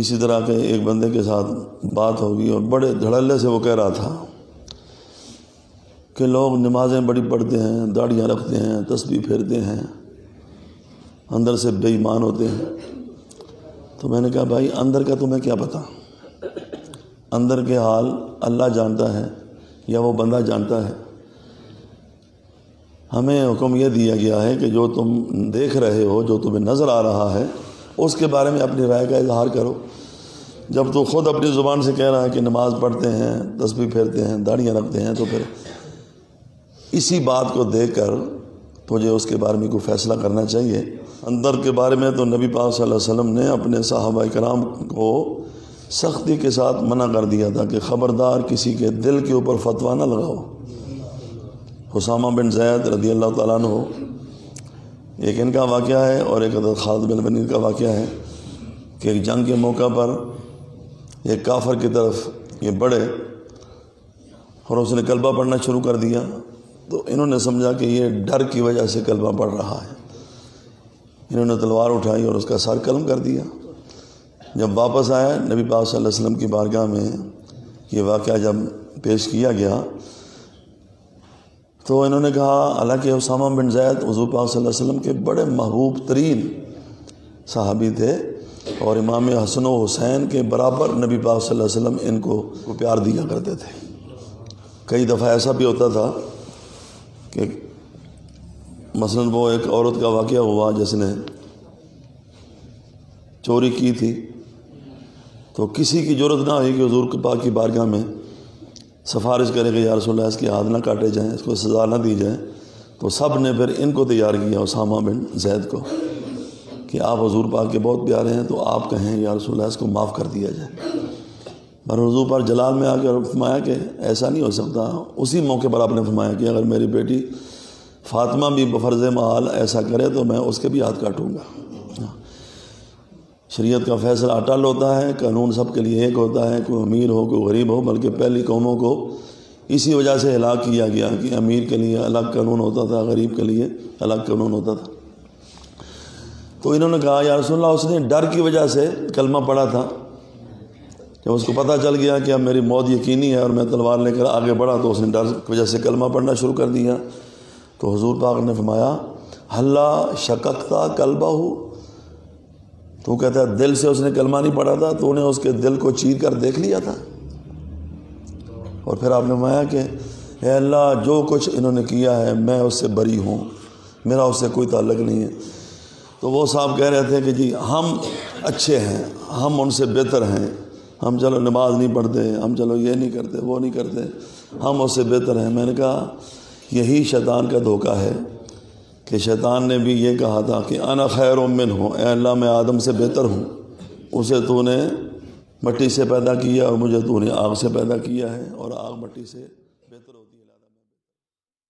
اسی طرح کے ایک بندے کے ساتھ بات ہوگی اور بڑے دھڑلے سے وہ کہہ رہا تھا کہ لوگ نمازیں بڑی پڑھتے ہیں، داڑھیاں رکھتے ہیں، تسبیح پھیرتے ہیں، اندر سے بے ایمان ہوتے ہیں۔ تو میں نے کہا بھائی اندر کا تمہیں کیا پتہ؟ اندر کے حال اللہ جانتا ہے یا وہ بندہ جانتا ہے؟ ہمیں حکم یہ دیا گیا ہے کہ جو تم دیکھ رہے ہو، جو تمہیں نظر آ رہا ہے، اس کے بارے میں اپنی رائے کا اظہار کرو۔ جب تو خود اپنی زبان سے کہہ رہا ہے کہ نماز پڑھتے ہیں، تسبیح پھیرتے ہیں، داڑھیاں رکھتے ہیں، تو پھر اسی بات کو دیکھ کر تجھے اس کے بارے میں کوئی فیصلہ کرنا چاہیے۔ اندر کے بارے میں تو نبی پاک صلی اللہ علیہ وسلم نے اپنے صحابہ کرام کو سختی کے ساتھ منع کر دیا تھا کہ خبردار کسی کے دل کے اوپر فتویٰ نہ لگاؤ۔ اسامہ بن زید رضی اللہ تعالیٰ عنہ، ایک ان کا واقعہ ہے اور ایک حضرت خالد بن ولید کا واقعہ ہے کہ ایک جنگ کے موقع پر ایک کافر کی طرف یہ بڑھے اور اس نے کلمہ پڑھنا شروع کر دیا، تو انہوں نے سمجھا کہ یہ ڈر کی وجہ سے کلمہ پڑھ رہا ہے۔ انہوں نے تلوار اٹھائی اور اس کا سر قلم کر دیا۔ جب واپس آیا نبی پاک صلی اللہ علیہ وسلم کی بارگاہ میں یہ واقعہ جب پیش کیا گیا تو انہوں نے کہا حالانکہ اسامہ بن زید حضور پاک صلی اللہ علیہ وسلم کے بڑے محبوب ترین صحابی تھے اور امام حسن و حسین کے برابر نبی پاک صلی اللہ علیہ وسلم ان کو پیار دیا کرتے تھے۔ کئی دفعہ ایسا بھی ہوتا تھا کہ مثلا وہ ایک عورت کا واقعہ ہوا جس نے چوری کی تھی، تو کسی کی ضرورت نہ ہوئی کہ حضور پاک کی بارگاہ میں سفارش کرے کہ یا رسول اللہ اس کے ہاتھ نہ کاٹے جائیں، اس کو سزا نہ دی جائے، تو سب نے پھر ان کو تیار کیا اسامہ بن زید کو کہ آپ حضور پاک کے بہت پیارے ہیں، تو آپ کہیں یا رسول اللہ اس کو معاف کر دیا جائے۔ پر حضور پر جلال میں آ کے فرمایا کہ ایسا نہیں ہو سکتا۔ اسی موقع پر آپ نے فرمایا کہ اگر میری بیٹی فاطمہ بھی بفرض محال ایسا کرے تو میں اس کے بھی ہاتھ کاٹوں گا۔ شریعت کا فیصلہ اٹل ہوتا ہے، قانون سب کے لیے ایک ہوتا ہے، کوئی امیر ہو کوئی غریب ہو، بلکہ پہلی قوموں کو اسی وجہ سے ہلاک کیا گیا کہ امیر کے لیے الگ قانون ہوتا تھا، غریب کے لیے الگ قانون ہوتا تھا۔ تو انہوں نے کہا یا رسول اللہ اس نے ڈر کی وجہ سے کلمہ پڑھا تھا، جب اس کو پتہ چل گیا کہ اب میری موت یقینی ہے اور میں تلوار لے کر آگے بڑھا تو اس نے ڈر کی وجہ سے کلمہ پڑھنا شروع کر دیا۔ تو حضور پاک نے فرمایا حلا شققتا قلبہ، تو کہتا ہے دل سے اس نے کلمہ نہیں پڑھا تھا، تو نے اس کے دل کو چیر کر دیکھ لیا تھا؟ اور پھر آپ نے فرمایا کہ اے اللہ جو کچھ انہوں نے کیا ہے میں اس سے بری ہوں، میرا اس سے کوئی تعلق نہیں ہے۔ تو وہ صاحب کہہ رہے تھے کہ جی ہم اچھے ہیں، ہم ان سے بہتر ہیں، ہم چلو نماز نہیں پڑھتے، ہم چلو یہ نہیں کرتے وہ نہیں کرتے، ہم اس سے بہتر ہیں۔ میں نے کہا یہی شیطان کا دھوکہ ہے کہ شیطان نے بھی یہ کہا تھا کہ انا خیر منہ، اے اللہ میں آدم سے بہتر ہوں، اسے تو نے مٹی سے پیدا کیا اور مجھے تو نے آگ سے پیدا کیا ہے، اور آگ مٹی سے